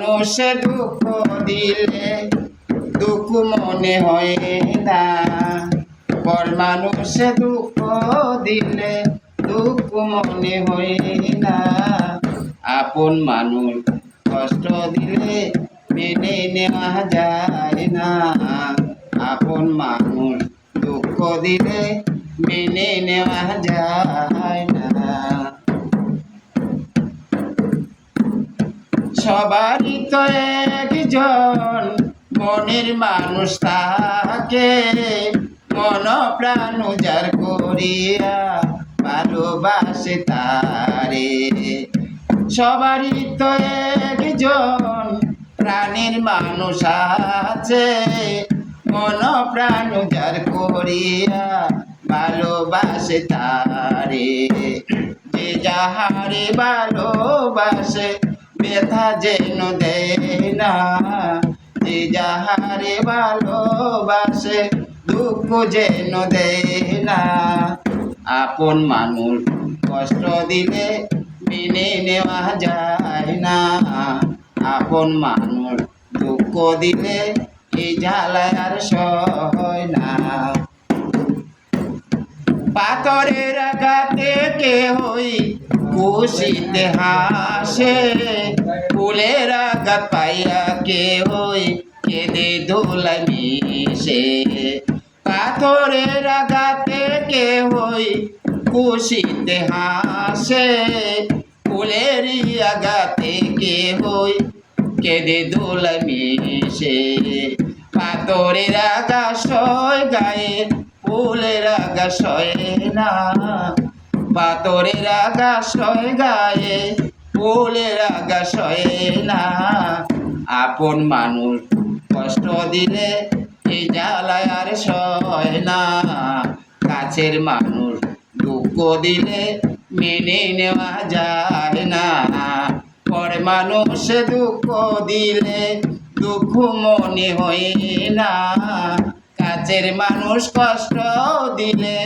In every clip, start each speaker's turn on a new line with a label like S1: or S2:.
S1: মানুষে দুঃখ দিলে দুঃখ মনে হয় না, পর মানুষে দুঃখ দিলে দুঃখ মনে হয় না। আপন মানুষ কষ্ট দিলে মেনে নেওয়া যায় না, আপন মানুষ দুঃখ দিলে মেনে নেওয়া যায় না। সবারই তো একজন মনের মানুষ থাকে, মন প্রাণ উজাড় করিয়া ভালোবাসে তারে। সবারই তো একজন প্রাণের মানুষ আছে, মন প্রাণ উজাড় করিয়া ভালোবাসে তারে। যে যাহারে ভালোবাসে ব্যথা যেন দেয় না, যে যাহারে ভালোবাসে দুঃখ যেন দেয় না। আপন মানুষ কষ্ট দিলে মেনে নেওয়া যায় না, আপন মানুষ দুঃখ দিলে এই জ্বালায় আর সয় না। পাথরের আঘাতে কেহই খুশিতে হাসে, ফুলের আঘাত পাইয়া কেহই কেঁদে দোলায় মিশে। পাথরের আঘাতে কেহই খুশিতে হাসে, ফুলের আঘাতে কেহই কেঁদে দোলায় মিশে। পাথরের আঘাত সয় গায়ে, ফুলের আঘাত সয় না, পাথরের আঘাত সয় গায়ে, ফুলের আঘাত সয় না। আপন মানুষ কষ্ট দিলে এই জ্বালায় আর সয় না, কাছের মানুষ দুঃখ দিলে মেনে নেওয়া যায় না। পর মানুষে দুঃখ দিলে দুঃখ মনে হয় না, কাছের মানুষ কষ্ট দিলে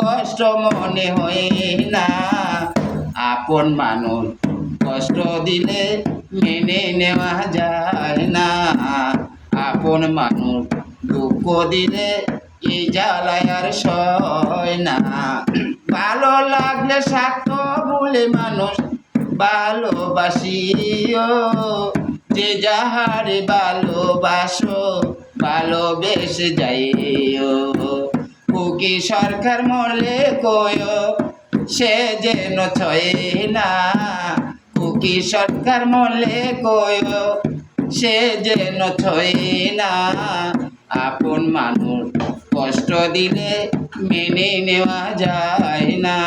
S1: কষ্ট মনে হয় না। আপন মানুষ কষ্ট দিলে মেনে নেওয়া যায় না, আপন মানুষ দুঃখ দিলে এই জ্বালায় আর সয় না। ভালো লাগলে স্বার্থ বলে মানুষ ভালোবাসিও, যে যাহারে ভালোবাসো ভালোবেসে যাইও। খুকি সরকার মরলে কয়ো সে যেন ছয় না, খুকি সরকার মরলে কয়ো সে যেন ছয় না। আপন মানুষ কষ্ট দিলে মেনে নেওয়া যায় না,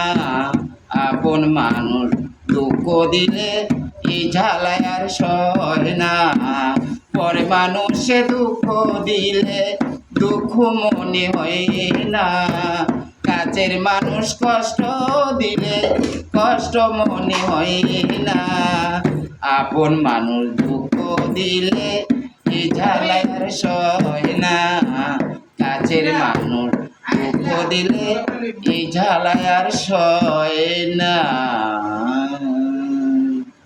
S1: আপন মানুষ দুঃখ দিলে এই ঝালায় আর সয় না। পর মানুষে দুঃখ দিলে দুঃখ মনে হয় না, কাছের মানুষ কষ্ট দিলে কষ্ট মনে হয় না। আপন মানুষ দুঃখ দিলে এই ঝালায় আর সয় না, কাছের মানুষ দুঃখ দিলে এই ঝালায় আর সয় না।